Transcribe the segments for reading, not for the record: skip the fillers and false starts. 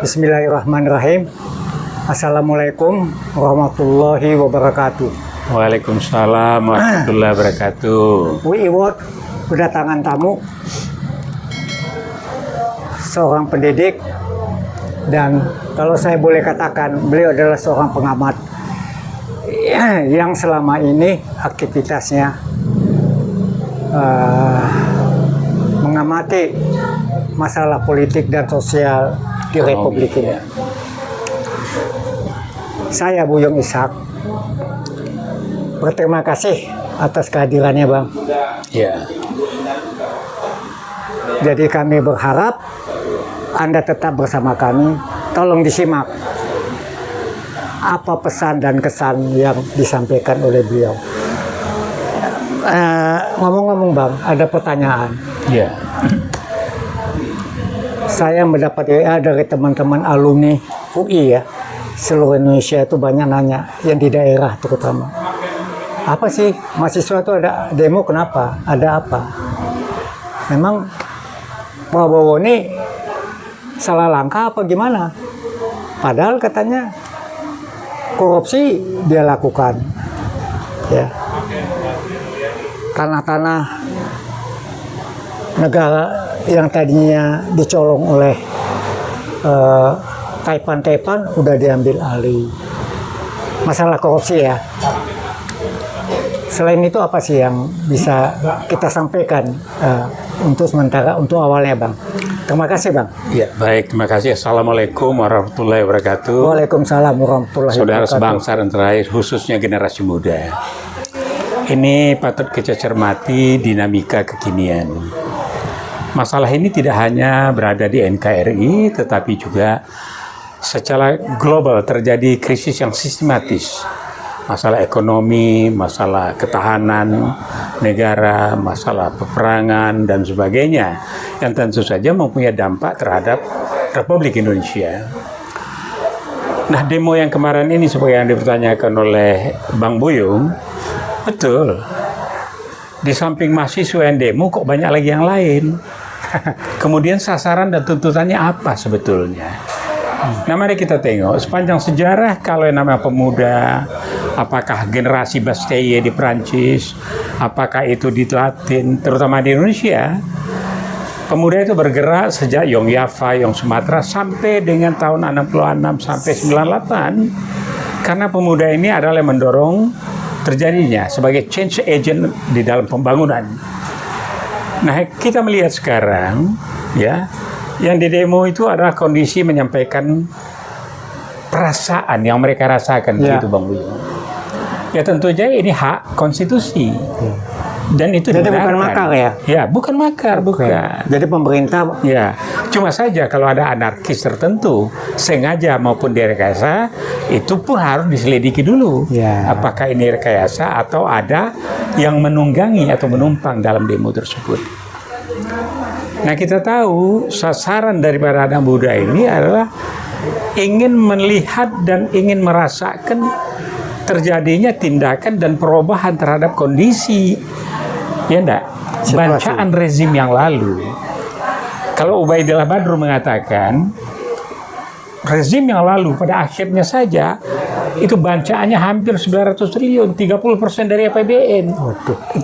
Bismillahirrahmanirrahim. Assalamualaikum warahmatullahi wabarakatuh. Waalaikumsalam warahmatullahi wabarakatuh. We Iwot kedatangan tamu, seorang pendidik, dan kalau saya boleh katakan beliau adalah seorang pengamat yang selama ini aktivitasnya mengamati masalah politik dan sosial di Republik ini. Saya Buyung Ishak berterima kasih atas kehadirannya, Bang. Ya. Jadi kami berharap Anda tetap bersama kami. Tolong disimak apa pesan dan kesan yang disampaikan oleh beliau. Ngomong-ngomong, Bang, ada pertanyaan. Ya. Saya mendapat WA dari teman-teman alumni UI ya, seluruh Indonesia itu banyak nanya, yang di daerah terutama. Apa sih mahasiswa itu ada demo, kenapa? Ada apa? Memang Prabowo ini salah langkah apa gimana? Padahal katanya korupsi dia lakukan, ya. Tanah-tanah negara yang tadinya dicolong oleh Taipan udah diambil alih. Masalah korupsi ya. Selain itu apa sih yang bisa kita sampaikan untuk sementara, untuk awalnya, Bang? Terima kasih, Bang. Ya, baik. Terima kasih. Assalamualaikum warahmatullahi wabarakatuh. Waalaikumsalam warahmatullahi wabarakatuh. Saudara sebangsa dan terakhir, khususnya generasi muda. Ini patut kita cermati dinamika kekinian. Masalah ini tidak hanya berada di NKRI, tetapi juga secara global terjadi krisis yang sistematis. Masalah ekonomi, masalah ketahanan negara, masalah peperangan, dan sebagainya, yang tentu saja mempunyai dampak terhadap Republik Indonesia. Nah, demo yang kemarin ini seperti yang dipertanyakan oleh Bang Buyung, betul. Di samping mahasiswa yang demo, kok banyak lagi yang lain. Kemudian sasaran dan tuntutannya apa sebetulnya? Nah, mari kita tengok sepanjang sejarah, kalau yang namanya pemuda, apakah generasi Bastille di Prancis, apakah itu di Latin, terutama di Indonesia, pemuda itu bergerak sejak Yogyakarta, Sumatera, sampai dengan tahun 66 sampai 98, karena pemuda ini adalah yang mendorong terjadinya sebagai change agent di dalam pembangunan. Nah, kita melihat sekarang, ya, yang di demo itu adalah kondisi menyampaikan perasaan yang mereka rasakan, ya. Gitu, Bang Buyung. Ya, tentu saja ini hak konstitusi. Dan itu jadi dibenarkan. bukan makar ya? Ya, bukan makar, bukan. Jadi pemerintah Ya, cuma saja kalau ada anarkis tertentu, sengaja maupun direkayasa, itu pun harus diselidiki dulu. Ya. Apakah ini rekayasa atau ada yang menunggangi atau menumpang dalam demo tersebut. Nah, kita tahu sasaran daripada anak muda ini adalah ingin melihat dan ingin merasakan terjadinya tindakan dan perubahan terhadap kondisi, ya enggak? Bancaan rezim yang lalu. Kalau Ubaidillah Badrun mengatakan rezim yang lalu pada akhirnya saja itu bancaannya hampir 900 triliun, 30% dari APBN.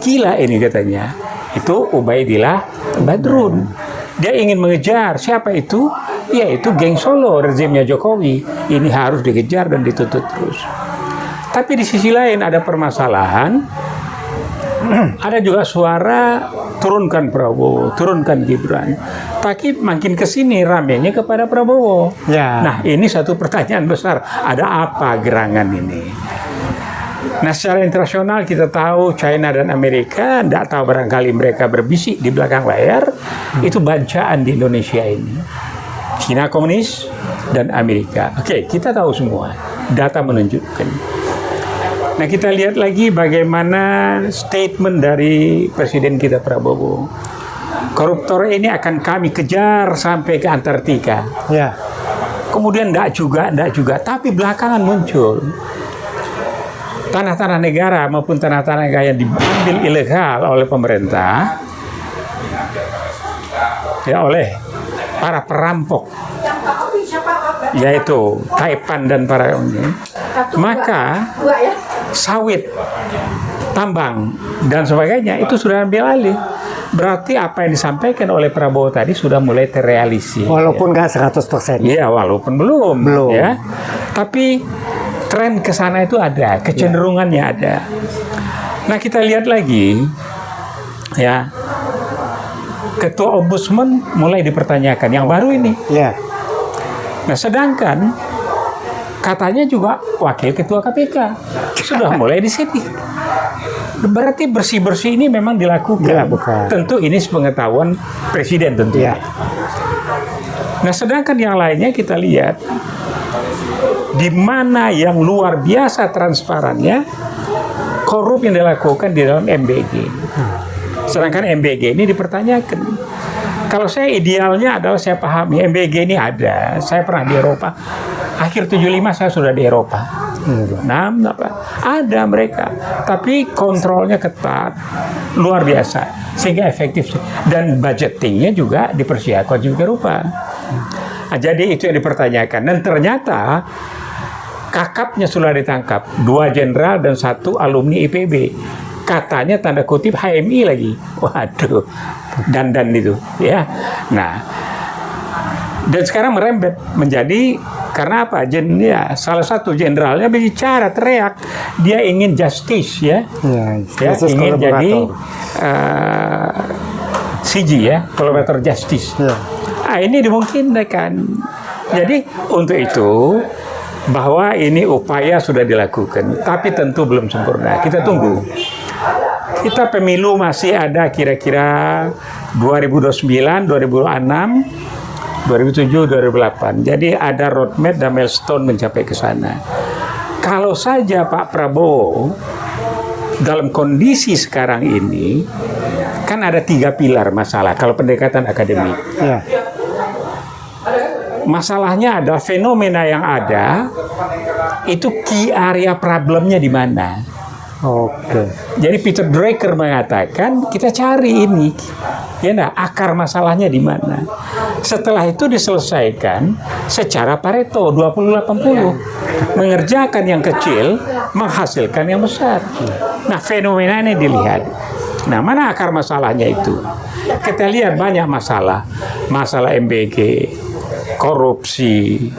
Gila ini katanya. Itu Ubaidillah Badrun. Dia ingin mengejar siapa itu? Yaitu geng Solo, rezimnya Jokowi. Ini harus dikejar dan dituntut terus. Tapi di sisi lain ada permasalahan. Ada juga suara turunkan Prabowo, turunkan Gibran. Tapi makin kesini ramenya kepada Prabowo. Ya. Nah, ini satu pertanyaan besar. Ada apa gerangan ini? Nah, secara internasional kita tahu China dan Amerika, tidak tahu barangkali mereka berbisik di belakang layar, itu bancaan di Indonesia ini. China komunis dan Amerika. Oke, kita tahu semua. Data menunjukkan. Nah, kita lihat lagi bagaimana statement dari Presiden kita Prabowo. Koruptor ini akan kami kejar sampai ke Antartika. Ya. Kemudian enggak juga. Tapi belakangan muncul tanah-tanah negara maupun tanah-tanah negara yang diambil ilegal oleh pemerintah, ya, oleh para perampok yaitu Taipan dan para ini, maka sawit, tambang dan sebagainya itu sudah ambil alih. Berarti apa yang disampaikan oleh Prabowo tadi sudah mulai terrealisasi. Walaupun nggak 100%. Iya, walaupun belum. Ya. Tapi tren ke sana itu ada, kecenderungannya ada. Nah, kita lihat lagi, ya, Ketua Ombudsman mulai dipertanyakan, yang baru ini. Ya. Nah, sedangkan katanya juga Wakil Ketua KPK sudah mulai di sini. Berarti bersih-bersih ini memang dilakukan. Tentu ini sepengetahuan Presiden tentunya. Nah, sedangkan yang lainnya kita lihat di mana yang luar biasa transparannya korup yang dilakukan di dalam MBG. Sedangkan MBG ini dipertanyakan. Kalau saya idealnya adalah saya pahami MBG ini ada. Saya pernah di Eropa. Akhir 75 saya sudah di Eropa. Nah, ada mereka, tapi kontrolnya ketat, luar biasa, sehingga efektif dan budgetingnya juga dipersiapkan juga rupa. Nah, jadi itu yang dipertanyakan dan ternyata kakapnya sudah ditangkap 2 jenderal dan 1 alumni IPB. Katanya tanda kutip HMI lagi. Waduh, dandan itu, ya. Nah, dan sekarang merembet menjadi karena apa? Salah satu jenderalnya bicara teriak dia ingin justice, ya ingin jadi CG, ya, kolaborator justice. Ini dimungkinkan. Jadi untuk itu bahwa ini upaya sudah dilakukan, tapi tentu belum sempurna. Kita tunggu. Kita pemilu masih ada kira-kira 2029, 2006. 2007, 2008. Jadi ada roadmap dan milestone mencapai ke sana. Kalau saja Pak Prabowo dalam kondisi sekarang ini, kan ada 3 pilar masalah kalau pendekatan akademik. Masalahnya adalah fenomena yang ada, itu key area problemnya di mana. Jadi Peter Drucker mengatakan kita cari ini, akar masalahnya di mana. Setelah itu diselesaikan secara Pareto 20-80, mengerjakan yang kecil, menghasilkan yang besar. Nah, fenomena ini dilihat. Nah, mana akar masalahnya itu? Kita lihat banyak masalah MBG, korupsi,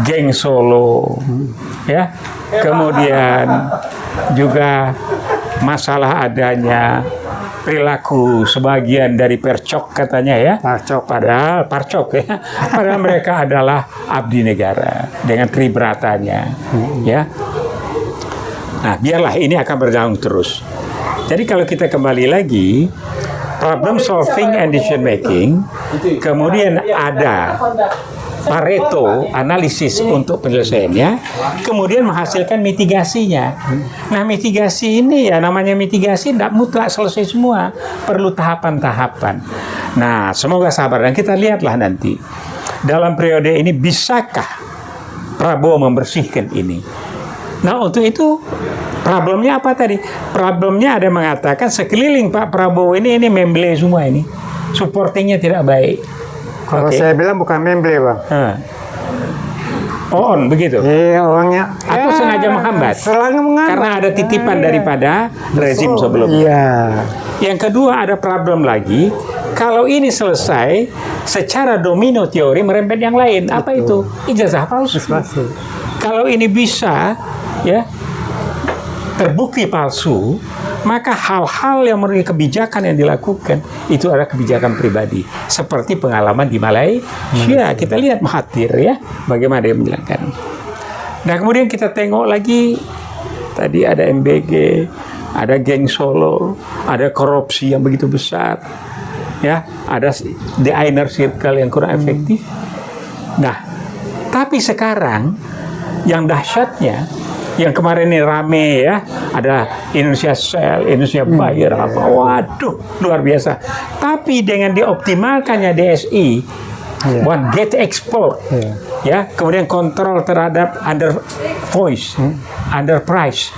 geng Solo, ya. Kemudian juga masalah adanya perilaku sebagian dari Percok katanya, ya. Padahal mereka adalah abdi negara dengan pribratannya, ya. Nah, biarlah ini akan berjalan terus. Jadi kalau kita kembali lagi problem solving and decision making, kemudian ada Pareto analisis untuk penyelesaiannya, kemudian menghasilkan mitigasinya. Nah, mitigasi ini namanya mitigasi tidak mutlak selesai semua, perlu tahapan-tahapan. Nah, semoga sabar dan kita lihatlah nanti dalam periode ini bisakah Prabowo membersihkan ini. Nah, untuk itu problemnya apa tadi? Problemnya ada mengatakan sekeliling Pak Prabowo ini memble semua ini, supportingnya tidak baik. Kalau saya bilang bukan memble, Bang. On begitu. Orangnya atau sengaja menghambat. Karena ada titipan daripada rezim sebelumnya. Yang kedua ada problem lagi. Kalau ini selesai, secara domino teori merembet yang lain. Apa itu? Ijazah palsu. Kalau ini bisa, terbukti palsu, maka hal-hal yang merugikan kebijakan yang dilakukan itu adalah kebijakan pribadi. Seperti pengalaman di Malaysia, kita lihat Mahathir, bagaimana dia menjelaskan. Nah, kemudian kita tengok lagi, tadi ada MBG, ada geng Solo, ada korupsi yang begitu besar, ada the inner circle yang kurang efektif. Nah, tapi sekarang yang dahsyatnya, yang kemarin ini rame, ada Indonesia Shell, Indonesia Bayer, waduh, luar biasa. Tapi dengan dioptimalkannya DSI, buat get export, kemudian kontrol terhadap under voice, under price,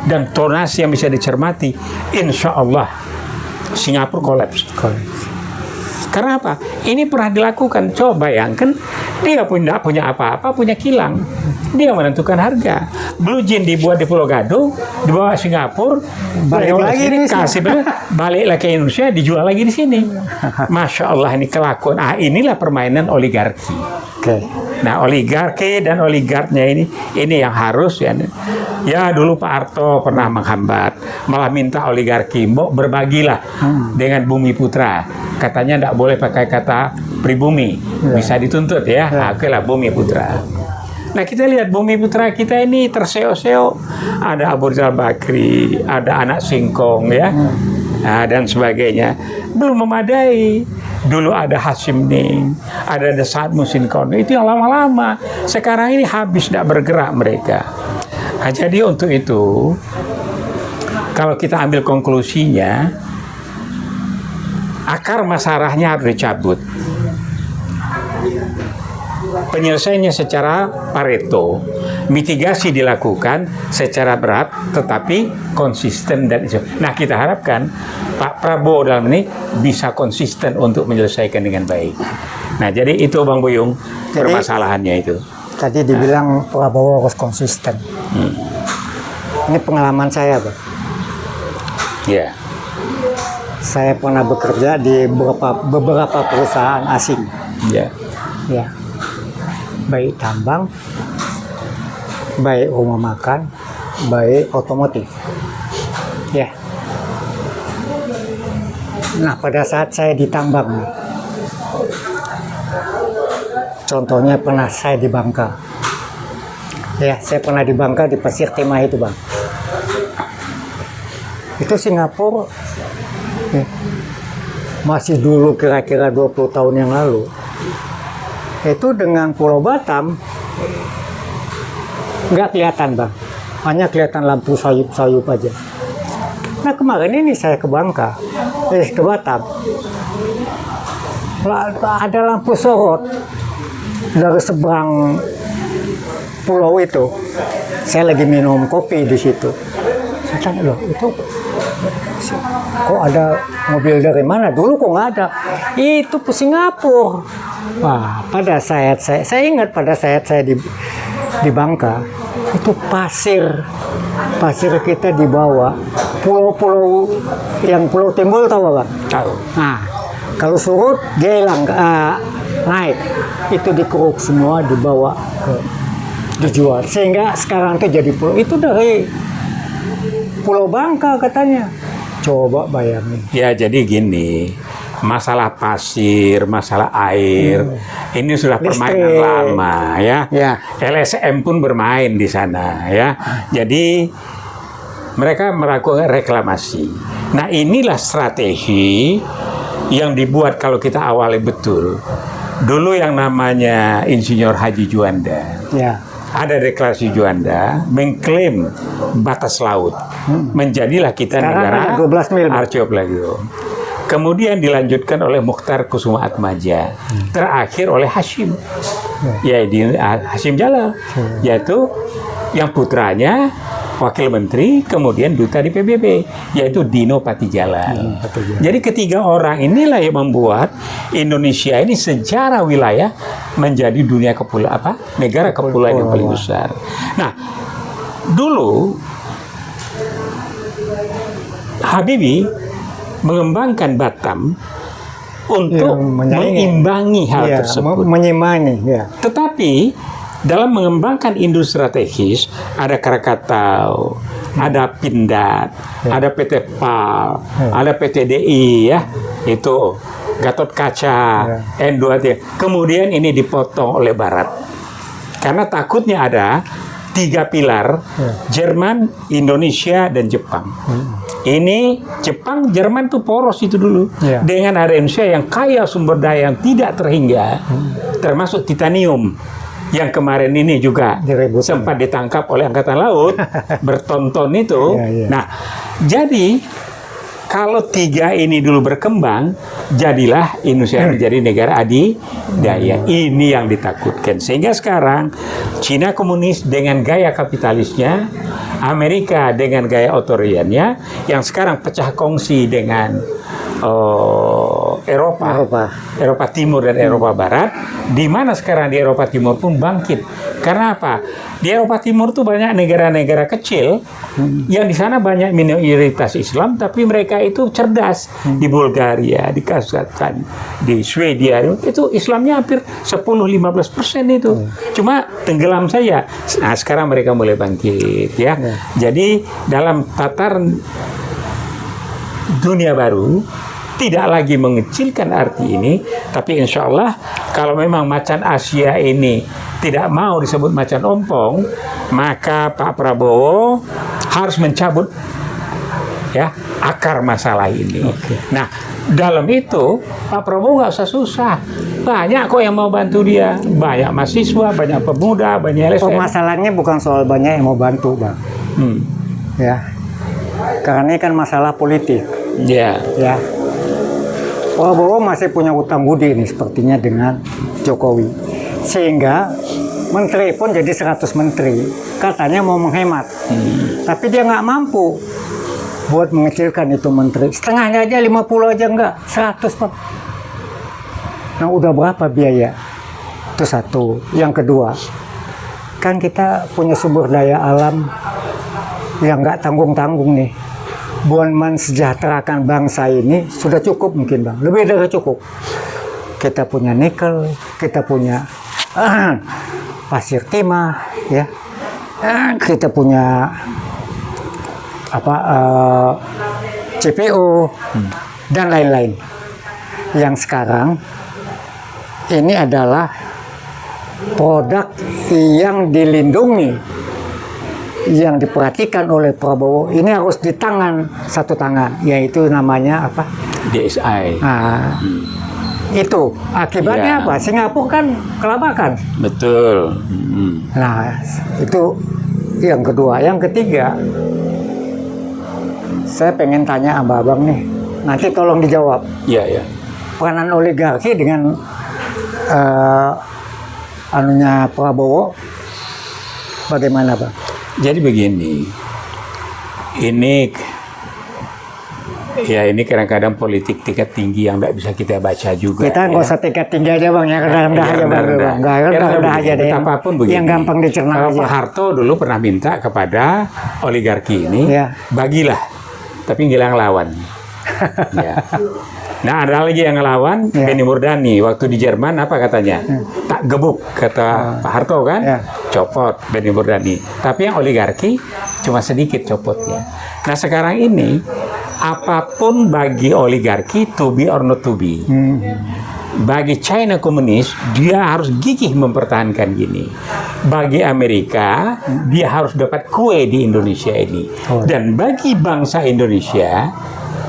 dan tonasi yang bisa dicermati, insya Allah Singapura collapse. Karena apa? Ini pernah dilakukan. Coba bayangkan, dia tidak punya apa-apa, punya kilang. Dia menentukan harga. Blue Jean dibuat di Pulau Gadung, dibawa Singapura, Balik lagi sini, di sini. kasih balik lagi ke Indonesia, dijual lagi di sini. Masya Allah, ini kelakuan. Inilah permainan oligarki. Oke. Nah, oligarki dan oligarknya ini yang harus ya dulu Pak Harto pernah menghambat, malah minta oligarki berbagilah dengan Bumi Putra. Katanya tidak boleh pakai kata pribumi, bisa dituntut ya. Oke lah, Bumi Putra. Nah, kita lihat Bumi Putra kita ini terseo-seo, ada Abu Rizal Bakri, ada anak singkong ya. Nah, dan sebagainya belum memadai. Dulu ada Hasim Ning, ada Saad Musin Kono, itu yang lama-lama. Sekarang ini habis tidak bergerak mereka. Nah, jadi untuk itu, kalau kita ambil konklusinya, akar masalahnya harus dicabut. Penyelesaiannya secara Pareto, mitigasi dilakukan secara berat, tetapi konsisten dan nah kita harapkan Pak Prabowo dalam ini bisa konsisten untuk menyelesaikan dengan baik. Nah jadi itu Bang Buyung permasalahannya itu. Tadi dibilang Prabowo harus konsisten. Ini pengalaman saya, Pak. Ya. Saya pernah bekerja di beberapa perusahaan asing. Ya. Ya. Baik tambang, baik rumah makan, baik otomotif. Ya. Nah, pada saat saya di tambang, contohnya pernah saya di Bangka. Ya, saya pernah di Bangka di Pasir Timah itu, Bang. Itu Singapura, ya, masih dulu kira-kira 20 tahun yang lalu. Itu dengan Pulau Batam nggak kelihatan, Bang, hanya kelihatan lampu sayup-sayup aja. Nah kemarin ini saya ke Bangka, ke Batam, ada lampu sorot dari seberang pulau itu. Saya lagi minum kopi di situ. Saya tanya, loh itu kok ada mobil dari mana? Dulu kok nggak ada. Itu ke Singapura. Wah, pada saat saya ingat pada saat saya di Bangka, itu pasir kita dibawa pulau-pulau yang Pulau Timbul tahu Bang? Tahu. Nah, kalau surut dia hilang, naik, itu dikeruk semua dibawa dijual sehingga sekarang itu jadi pulau itu dari Pulau Bangka katanya. Coba bayangin. Ya jadi gini, masalah pasir, masalah air, ini sudah permainan lama ya. LSM pun bermain di sana ya. Jadi mereka melakukan reklamasi. Nah inilah strategi yang dibuat kalau kita awali betul. Dulu yang namanya Insinyur Haji Juanda. Ya. Ada deklarasi Juanda mengklaim batas laut. Menjadilah kita sekarang negara 12 mil. archipelago. Kemudian dilanjutkan oleh Mukhtar Kusuma Atmaja. Terakhir oleh Hashim. Hashim Jalal. Yaitu yang putranya wakil menteri, kemudian duta di PBB, yaitu Dino Patijalan. Jadi ketiga orang inilah yang membuat Indonesia ini secara wilayah menjadi negara kepulauan yang paling besar. Nah, dulu Habibie mengembangkan Batam untuk mengimbangi hal tersebut. Menyimani, ya. Tetapi dalam mengembangkan industri strategis ada Krakatau, ada Pindad, ada PT PAL, ada PT DI ya, itu Gatot Kaca, N2T. Kemudian ini dipotong oleh Barat karena takutnya ada 3 pilar, Jerman, Indonesia, dan Jepang. Ini Jepang, Jerman tuh poros itu dulu. Dengan ada Indonesia yang kaya sumber daya yang tidak terhingga, termasuk titanium. Yang kemarin ini juga sempat ditangkap oleh Angkatan Laut, bertonton itu. Nah, jadi kalau 3 ini dulu berkembang, jadilah Indonesia menjadi negara adidaya. Ini yang ditakutkan. Sehingga sekarang Cina komunis dengan gaya kapitalisnya, Amerika dengan gaya otoritariannya, yang sekarang pecah kongsi dengan untuk Eropa Timur dan Eropa Barat, di mana sekarang di Eropa Timur pun bangkit. Karena apa? Di Eropa Timur tuh banyak negara-negara kecil yang di sana banyak minoritas Islam, tapi mereka itu cerdas. Di Bulgaria, di Kazakhstan, di Swedia itu Islamnya hampir 10-15% itu. Cuma tenggelam saja. Nah, sekarang mereka mulai bangkit ya. Jadi dalam tataran dunia baru tidak lagi mengecilkan arti ini, tapi insya Allah kalau memang macan Asia ini tidak mau disebut macan ompong, maka Pak Prabowo harus mencabut ya akar masalah ini. Nah, dalam itu Pak Prabowo nggak usah susah, banyak kok yang mau bantu dia, banyak mahasiswa, banyak pemuda, banyak LSM. Masalahnya bukan soal banyak yang mau bantu, Bang. Ya, karena ini kan masalah politik. Ya. Prabowo masih punya utang budi nih sepertinya dengan Jokowi, sehingga menteri pun jadi 100 menteri, katanya mau menghemat, tapi dia nggak mampu buat mengecilkan itu menteri, setengahnya aja 50 aja enggak, 100 Pak. Nah udah berapa biaya? Itu satu. Yang kedua, kan kita punya sumber daya alam yang nggak tanggung-tanggung nih. Buat mensejahterakan bangsa ini sudah cukup mungkin, Bang. Lebih dari cukup. Kita punya nikel, kita punya pasir timah, ya. Kita punya CPO dan lain-lain. Yang sekarang ini adalah produk yang dilindungi, yang diperhatikan oleh Prabowo. Ini harus di tangan satu tangan, yaitu namanya apa? DSI. Nah, itu akibatnya apa? Singapura kan kelabakan. Betul. Nah, itu yang kedua. Yang ketiga, saya pengen tanya sama Abang nih, nanti tolong dijawab. Iya. Peranan oligarki dengan anunya Prabowo bagaimana, Bang? Jadi begini, ini kadang-kadang politik tingkat tinggi yang nggak bisa kita baca juga. Kita nggak usah tingkat tinggi aja, Bang, ya rendah aja, Bang. Rendah aja deh. Apapun begini. Yang gampang dicerna Kalau aja. Pak Harto dulu pernah minta kepada oligarki ini, bagilah, tapi ngilang lawan. Ya. Nah, ada lagi yang ngelawan, Benny Murdani. Waktu di Jerman, apa katanya? Tak gebuk, kata Pak Harto kan? Copot Benny Murdani. Tapi yang oligarki, cuma sedikit copotnya. Nah, sekarang ini, apapun bagi oligarki, to be or not to be. Bagi China komunis, dia harus gigih mempertahankan gini. Bagi Amerika, dia harus dapat kue di Indonesia ini. Dan bagi bangsa Indonesia,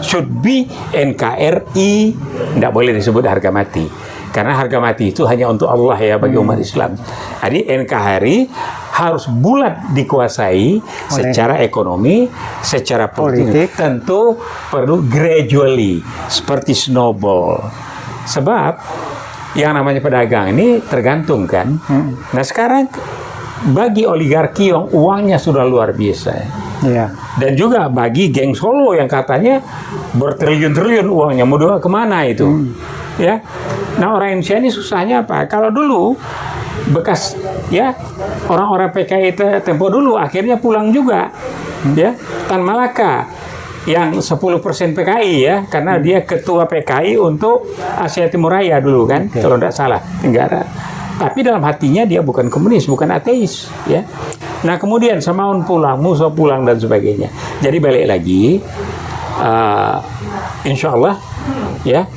should be NKRI, tidak boleh disebut harga mati, karena harga mati itu hanya untuk Allah ya, bagi umat Islam. Jadi NKRI harus bulat dikuasai secara ekonomi, secara politik. Tentu perlu gradually, seperti snowball. Sebab yang namanya pedagang ini tergantung kan. Nah sekarang bagi oligarki yang uangnya sudah luar biasa, dan juga bagi geng Solo yang katanya bertriliun-triliun uangnya, mau dibawa kemana itu? Ya, nah orang Indonesia ini susahnya apa? Kalau dulu bekas ya orang-orang PKI tempo dulu akhirnya pulang juga, ya. Tan Malaka yang 10% PKI ya, karena dia ketua PKI untuk Asia Timur Raya dulu kan, kalau tidak salah negara. Tapi dalam hatinya dia bukan komunis, bukan ateis, ya. Nah kemudian Samaun pulang, Musa pulang dan sebagainya. Jadi balik lagi, insya Allah, ya,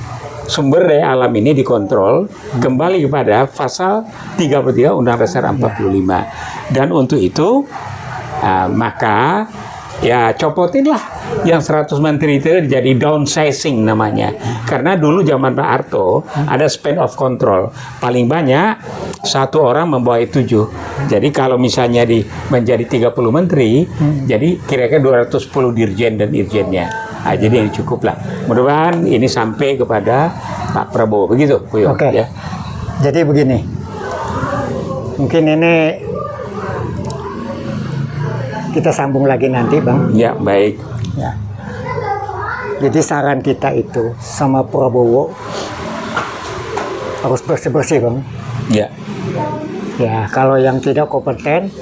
sumber daya alam ini dikontrol kembali kepada pasal 33 Undang-Undang Dasar 45. Dan untuk itu, maka ya copotinlah yang 100 menteri itu jadi downsizing namanya. Karena dulu zaman Pak Harto ada span of control. Paling banyak satu orang membawa 7. Jadi kalau misalnya menjadi 30 menteri, jadi kira-kira 210 dirjen dan irjennya. Nah, jadi ini cukup lah. Mudah-mudahan ini sampai kepada Pak Prabowo. Begitu, Puyo. Ya. Jadi begini. Mungkin ini kita sambung lagi nanti, Bang. Ya, baik. Ya. Jadi saran kita itu sama Prabowo harus bersih-bersih, Bang. Ya. Ya, kalau yang tidak kompeten,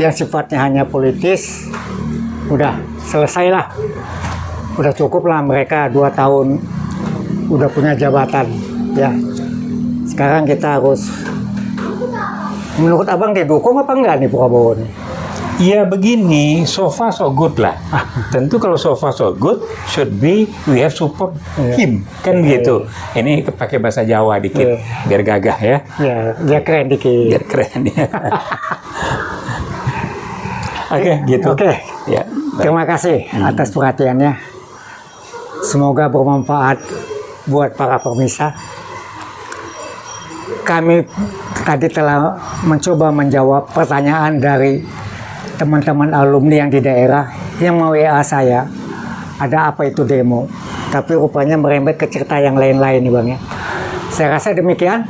yang sifatnya hanya politis, udah selesailah. Udah cukup lah mereka 2 tahun udah punya jabatan. Ya, sekarang kita harus, menurut abang didukung apa enggak nih Prabowo nih? Ya begini, so far so good lah. Tentu kalau so far so good, should be we have support him, kan gitu. Ini pakai bahasa Jawa dikit, biar gagah ya. Ya, dia keren dikit. Biar keren ya. Oke, gitu. Oke. Ya, baik. Terima kasih atas perhatiannya. Semoga bermanfaat buat para pemirsa. Kami tadi telah mencoba menjawab pertanyaan dari teman-teman alumni yang di daerah yang mau WA saya, ada apa itu demo. Tapi rupanya merembet ke cerita yang lain-lain nih Bang ya. Saya rasa demikian.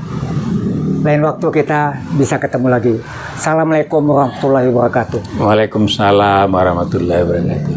Lain waktu kita bisa ketemu lagi. Assalamualaikum warahmatullahi wabarakatuh. Waalaikumsalam warahmatullahi wabarakatuh.